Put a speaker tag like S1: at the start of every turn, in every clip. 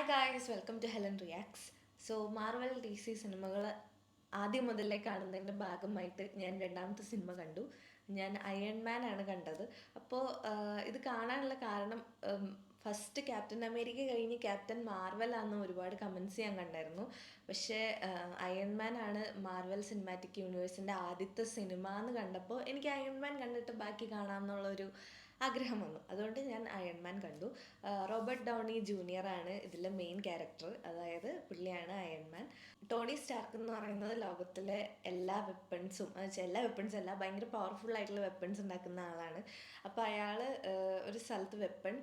S1: Hi guys, welcome to Helen reacts. So Marvel D C സിനിമകൾ ആദ്യം മുതലേ കാണുന്നതിൻ്റെ ഭാഗമായിട്ട് ഞാൻ രണ്ടാമത്തെ സിനിമ കണ്ടു. ഞാൻ അയൺ മാൻ ആണ് കണ്ടത്. അപ്പോൾ ഇത് കാണാനുള്ള കാരണം, ഫസ്റ്റ് ക്യാപ്റ്റൻ അമേരിക്ക കഴിഞ്ഞ് ക്യാപ്റ്റൻ മാർവൽ ആണെന്ന് ഒരുപാട് കമൻസ് ഞാൻ കണ്ടായിരുന്നു. പക്ഷേ അയൺ മാൻ ആണ് മാർവൽ സിനിമാറ്റിക് യൂണിവേഴ്സിൻ്റെ ആദ്യത്തെ സിനിമ എന്ന് കണ്ടപ്പോൾ എനിക്ക് അയൺ മാൻ കണ്ടിട്ട് ബാക്കി കാണാമെന്നുള്ളൊരു ആഗ്രഹം വന്നു. അതുകൊണ്ട് ഞാൻ അയൺ മാൻ കണ്ടു. റോബർട്ട് ഡൗണി ജൂനിയർ ആണ് ഇതിലെ മെയിൻ ക്യാരക്ടർ, അതായത് പുള്ളിയാണ് അയൺ മാൻ. ടോണി സ്റ്റാർക്ക് എന്ന് പറയുന്നത് ലോകത്തിലെ എല്ലാ വെപ്പൺസും, എല്ലാ വെപ്പൺസും അല്ല, ഭയങ്കര പവർഫുൾ ആയിട്ടുള്ള വെപ്പൺസ് ഉണ്ടാക്കുന്ന ആളാണ്. അപ്പോൾ അയാൾ ഒരു സ്ഥലത്ത് വെപ്പൺ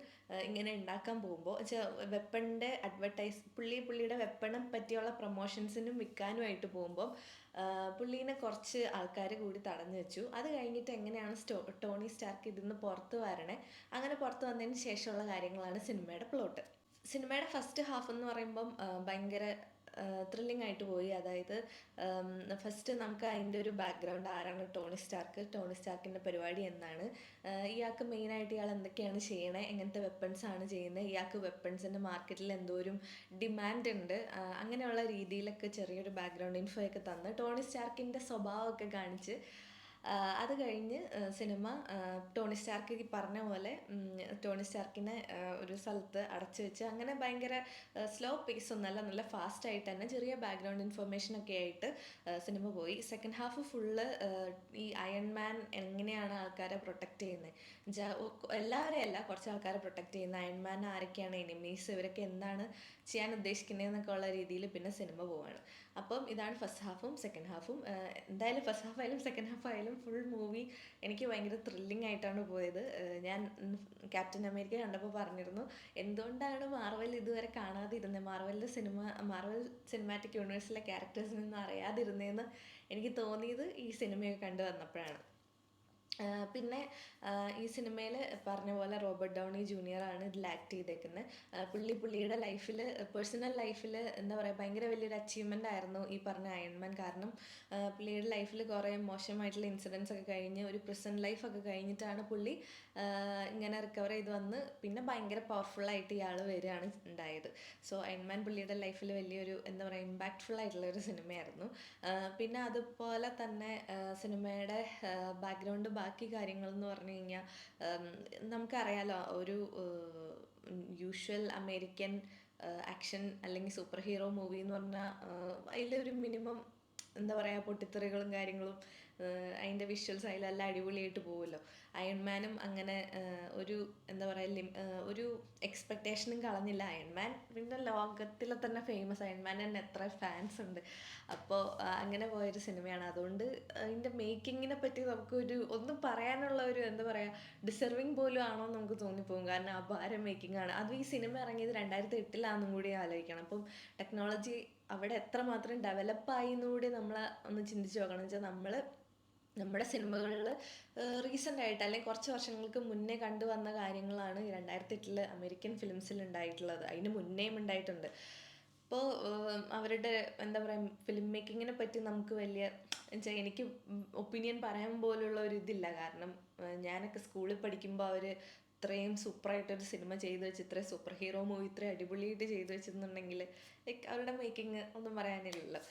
S1: ഇങ്ങനെ ഉണ്ടാക്കാൻ പോകുമ്പോൾ വെപ്പണിൻ്റെ പുള്ളിയുടെ വെപ്പണെ പറ്റിയുള്ള പ്രൊമോഷൻസിനും വിൽക്കാനുമായിട്ട് പോകുമ്പോൾ പുള്ളീനെ കുറച്ച് ആൾക്കാർ കൂടി തടഞ്ഞു വെച്ചു. അത് കഴിഞ്ഞിട്ട് എങ്ങനെയാണ് ടോണി സ്റ്റാർക്ക് ഇതിന്ന് പുറത്ത് വരണേ, അങ്ങനെ പുറത്ത് വന്നതിന് ശേഷമുള്ള കാര്യങ്ങളാണ് സിനിമയുടെ പ്ലോട്ട്. സിനിമയുടെ ഫസ്റ്റ് ഹാഫ് എന്ന് പറയുമ്പം ഭയങ്കര ത്രില്ലിംഗ് ആയിട്ട് പോയി. അതായത് ഫസ്റ്റ് നമുക്ക് അതിൻ്റെ ഒരു ബാക്ക്ഗ്രൗണ്ട്, ആരാണ് ടോണി സ്റ്റാർക്കിൻ്റെ പരിപാടി എന്താണ്, ഇയാൾക്ക് മെയിനായിട്ട് ഇയാൾ എന്തൊക്കെയാണ് ചെയ്യണേ, എങ്ങനത്തെ വെപ്പൺസാണ് ചെയ്യുന്നത്, ഇയാൾക്ക് വെപ്പൺസിൻ്റെ മാർക്കറ്റിൽ എന്തോരം ഡിമാൻഡ് ഉണ്ട്, അങ്ങനെയുള്ള രീതിയിലൊക്കെ ചെറിയൊരു ബാക്ക്ഗ്രൗണ്ട് ഇൻഫോയൊക്കെ തന്ന് ടോണി സ്റ്റാർക്കിൻ്റെ സ്വഭാവമൊക്കെ കാണിച്ച് അത് കഴിഞ്ഞ് സിനിമ ടോണി സ്റ്റാർക്ക് ഈ പറഞ്ഞ പോലെ ടോണി സ്റ്റാർക്കിനെ ഒരു സ്ഥലത്ത് അടച്ചു വെച്ച് അങ്ങനെ ഭയങ്കര സ്ലോ പേസ് ഒന്നല്ല, നല്ല ഫാസ്റ്റ് ആയിട്ട് തന്നെ ചെറിയ ബാക്ക്ഗ്രൗണ്ട് ഇൻഫർമേഷനൊക്കെ ആയിട്ട് സിനിമ പോയി. സെക്കൻഡ് ഹാഫ് ഫുള്ള് ഈ അയൺ മാൻ എങ്ങനെയാണ് ആൾക്കാരെ പ്രൊട്ടക്റ്റ് ചെയ്യുന്നത്, എല്ലാവരെയും അല്ല, കുറച്ച് ആൾക്കാരെ പ്രൊട്ടക്റ്റ് ചെയ്യുന്ന, അയൺ മാൻ ആരൊക്കെയാണ് എനിമീസ്, ഇവരൊക്കെ എന്താണ് ചെയ്യാൻ ഉദ്ദേശിക്കുന്നതെന്നൊക്കെ ഉള്ള രീതിയിൽ പിന്നെ സിനിമ പോവാണ്. അപ്പം ഇതാണ് ഫസ്റ്റ് ഹാഫും സെക്കൻഡ് ഹാഫും. എന്തായാലും ഫസ്റ്റ് ഹാഫ് ആയാലും സെക്കൻഡ് ഹാഫ് ആയാലും ഫുൾ മൂവി എനിക്ക് ഭയങ്കര ത്രില്ലിംഗ് ആയിട്ടാണ് പോയത്. ഞാൻ ക്യാപ്റ്റൻ അമേരിക്ക കണ്ടപ്പോൾ പറഞ്ഞിരുന്നു എന്തുകൊണ്ടാണ് മാർവൽ ഇതുവരെ കാണാതിരുന്നത്, മാർവൽ സിനിമാറ്റിക് യൂണിവേഴ്സിലെ ക്യാരക്ടേഴ്സിനൊന്നും അറിയാതിരുന്നതെന്ന് എനിക്ക് തോന്നിയത് ഈ സിനിമയൊക്കെ കണ്ടു വന്നപ്പോഴാണ്. പിന്നെ ഈ സിനിമയിൽ പറഞ്ഞ പോലെ റോബർട്ട് ഡൗണി ജൂനിയർ ആണ് ഇതിൽ ആക്ട് ചെയ്തേക്കുന്നത്. പുള്ളിയുടെ ലൈഫിൽ, പേഴ്സണൽ ലൈഫിൽ എന്താ പറയുക, ഭയങ്കര വലിയൊരു അച്ചീവ്മെൻ്റ് ആയിരുന്നു ഈ പറഞ്ഞ അയൺമാൻ. കാരണം പുള്ളിയുടെ ലൈഫിൽ കുറേ മോശമായിട്ടുള്ള ഇൻസിഡൻസ് ഒക്കെ കഴിഞ്ഞ് ഒരു പ്രിസൺ ലൈഫൊക്കെ കഴിഞ്ഞിട്ടാണ് പുള്ളി ഇങ്ങനെ റിക്കവർ ചെയ്ത് വന്ന് പിന്നെ ഭയങ്കര പവർഫുള്ളായിട്ട് ഇയാൾ വരികയാണ് ഉണ്ടായത്. സോ അയൺമാൻ പുള്ളിയുടെ ലൈഫിൽ വലിയൊരു എന്താ പറയുക ഇമ്പാക്റ്റ്ഫുൾ ആയിട്ടുള്ള ഒരു സിനിമയായിരുന്നു. പിന്നെ അതുപോലെ തന്നെ സിനിമയുടെ ബാക്ക്ഗ്രൗണ്ട് ബാക്കി കാര്യങ്ങളെന്ന് പറഞ്ഞു കഴിഞ്ഞാൽ നമുക്കറിയാലോ, ഒരു യൂഷ്വൽ അമേരിക്കൻ ആക്ഷൻ അല്ലെങ്കിൽ സൂപ്പർ ഹീറോ മൂവി എന്ന് പറഞ്ഞാൽ അതിലൊരു മിനിമം എന്താ പറയുക പൊട്ടിത്തെറികളും കാര്യങ്ങളും, അതിൻ്റെ വിഷ്വൽസ് അതിലെല്ലാം അടിപൊളിയായിട്ട് പോകുമല്ലോ. അയൺമാനും അങ്ങനെ ഒരു എന്താ പറയുക ഒരു എക്സ്പെക്റ്റേഷനും കളഞ്ഞില്ല. അയൺമാൻ പിന്നെ ലോകത്തിലെ തന്നെ ഫേമസ്, അയൺമാൻ തന്നെ എത്ര ഫാൻസ് ഉണ്ട്. അപ്പോൾ അങ്ങനെ പോയൊരു സിനിമയാണ്. അതുകൊണ്ട് അതിൻ്റെ മേക്കിങ്ങിനെ പറ്റി നമുക്കൊരു ഒന്നും പറയാനുള്ള ഒരു എന്താ പറയുക ഡിസർവിങ് പോലും ആണോ എന്ന് നമുക്ക് തോന്നിപ്പോകും. കാരണം അപാര മേക്കിംഗ് ആണ്. അതും ഈ സിനിമ ഇറങ്ങിയത് 2008 കൂടി ആലോചിക്കണം. അപ്പം ടെക്നോളജി അവിടെ എത്രമാത്രം ഡെവലപ്പായി എന്നുകൂടി നമ്മൾ ഒന്ന് ചിന്തിച്ച് നോക്കണം. വെച്ചാൽ നമ്മുടെ സിനിമകളിൽ റീസെൻ്റായിട്ട് അല്ലെങ്കിൽ കുറച്ച് വർഷങ്ങൾക്ക് മുന്നേ കണ്ടുവന്ന കാര്യങ്ങളാണ് 2008 അമേരിക്കൻ ഫിലിംസിൽ ഉണ്ടായിട്ടുള്ളത്. അതിന് മുന്നേയും ഉണ്ടായിട്ടുണ്ട്. അപ്പോൾ അവരുടെ എന്താ പറയുക ഫിലിം മേക്കിങ്ങിനെ പറ്റി നമുക്ക് വലിയ വെച്ചാൽ എനിക്ക് ഒപ്പീനിയൻ പറയാൻ പോലുള്ള ഒരു ഇതില്ല. കാരണം ഞാനൊക്കെ സ്കൂളിൽ പഠിക്കുമ്പോൾ അവർ ഇത്രയും സൂപ്പറായിട്ടൊരു സിനിമ ചെയ്തു വെച്ച്, ഇത്രയും സൂപ്പർ ഹീറോ മൂവി ഇത്രയും അടിപൊളിയായിട്ട് ചെയ്തു വെച്ചെന്നുണ്ടെങ്കിൽ ലൈക്ക് അവരുടെ മേക്കിങ് ഒന്നും പറയാനില്ലല്ലോ.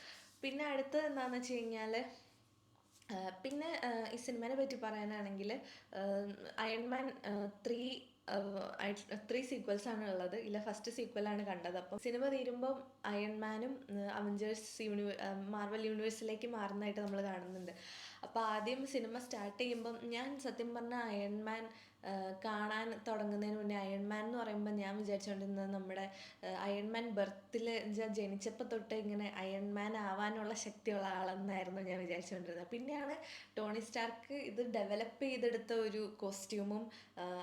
S1: പിന്നെ അടുത്തത് എന്താണെന്ന് വെച്ച് കഴിഞ്ഞാൽ, പിന്നെ ഈ സിനിമേനെ പറ്റി പറയാനാണെങ്കിൽ അയൺമാൻ 3 സീക്വൽസാണ് ഉള്ളത്. ഇല്ല, ഫസ്റ്റ് സീക്വലാണ് കണ്ടത്. അപ്പം സിനിമ തീരുമ്പം അയൺമാനും മാർവൽ യൂണിവേഴ്സിലേക്ക് മാറുന്നതായിട്ട് നമ്മൾ കാണുന്നുണ്ട്. അപ്പോൾ ആദ്യം സിനിമ സ്റ്റാർട്ട് ചെയ്യുമ്പം ഞാൻ സത്യം പറഞ്ഞാൽ അയൺമാൻ കാണാൻ തുടങ്ങുന്നതിന് മുന്നേ അയൺമാൻ എന്ന് പറയുമ്പോൾ ഞാൻ വിചാരിച്ചുകൊണ്ടിരുന്നത് നമ്മുടെ അയൺമാൻ ബർത്തിൽ ജനിച്ചപ്പോൾ തൊട്ട് ഇങ്ങനെ അയൺമാൻ ആവാനുള്ള ശക്തിയുള്ള ആളെന്നായിരുന്നു ഞാൻ വിചാരിച്ചുകൊണ്ടിരുന്നത്. പിന്നെയാണ് ടോണി സ്റ്റാർക്ക് ഇത് ഡെവലപ്പ് ചെയ്തെടുത്ത ഒരു കോസ്റ്റ്യൂമും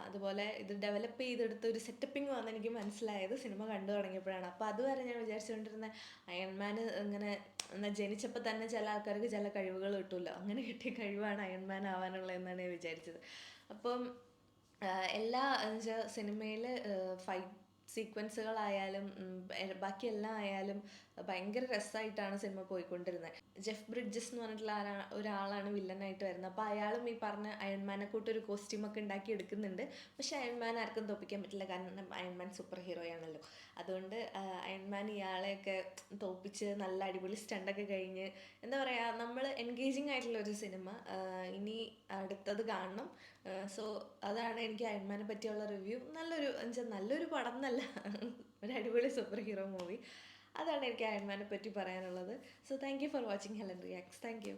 S1: അതുപോലെ ഇത് ഡെവലപ്പ് ചെയ്തെടുത്ത ഒരു സെറ്റപ്പിങ്ങും ആണെന്ന് എനിക്ക് മനസ്സിലായത് സിനിമ കണ്ടു തുടങ്ങിയപ്പോഴാണ്. അപ്പോൾ അതുവരെ ഞാൻ വിചാരിച്ചുകൊണ്ടിരുന്ന അയൺമാൻ ഇങ്ങനെ എന്നാൽ ജനിച്ചപ്പോൾ തന്നെ ചില ആൾക്കാർക്ക് ചില കഴിവുകൾ കിട്ടുമല്ലോ, അങ്ങനെ കിട്ടിയ കഴിവാണ് അയൺമാൻ ആവാനുള്ളതെന്നാണ് ഞാൻ വിചാരിച്ചത്. അപ്പം എല്ലാ സിനിമയിൽ സീക്വൻസുകളായാലും ബാക്കിയെല്ലാം ആയാലും ഭയങ്കര രസമായിട്ടാണ് സിനിമ പോയിക്കൊണ്ടിരുന്നത്. ജെഫ് ബ്രിഡ്ജസ് എന്ന് പറഞ്ഞിട്ടുള്ള ഒരാളാണ് വില്ലനായിട്ട് വരുന്നത്. അപ്പോൾ അയാളും ഈ പറഞ്ഞ അയൺമാനെ കൂട്ടൊരു കോസ്റ്റ്യൂമൊക്കെ ഉണ്ടാക്കി എടുക്കുന്നുണ്ട്. പക്ഷെ അയൺമാൻ ആർക്കും തോൽപ്പിക്കാൻ പറ്റില്ല, കാരണം അയൺമാൻ സൂപ്പർ ഹീറോയാണല്ലോ. അതുകൊണ്ട് അയൺമാൻ ഇയാളെയൊക്കെ തോൽപ്പിച്ച് നല്ല അടിപൊളി സ്റ്റണ്ടൊക്കെ കഴിഞ്ഞ്, എന്താ പറയുക, നമ്മൾ എൻഗേജിങ് ആയിട്ടുള്ള ഒരു സിനിമ. ഇനി അടുത്തത് കാണണം. സോ അതാണ് എനിക്ക് അയൺമാനെ പറ്റിയുള്ള റിവ്യൂ. നല്ലൊരു പടം എന്നല്ല, ഒരു അടിപൊളി സൂപ്പർ ഹീറോ മൂവി. അതാണ് എനിക്ക് അയൺമാനെ പറ്റി പറയാനുള്ളത്. So thank you for watching Helen reacts. Thank you.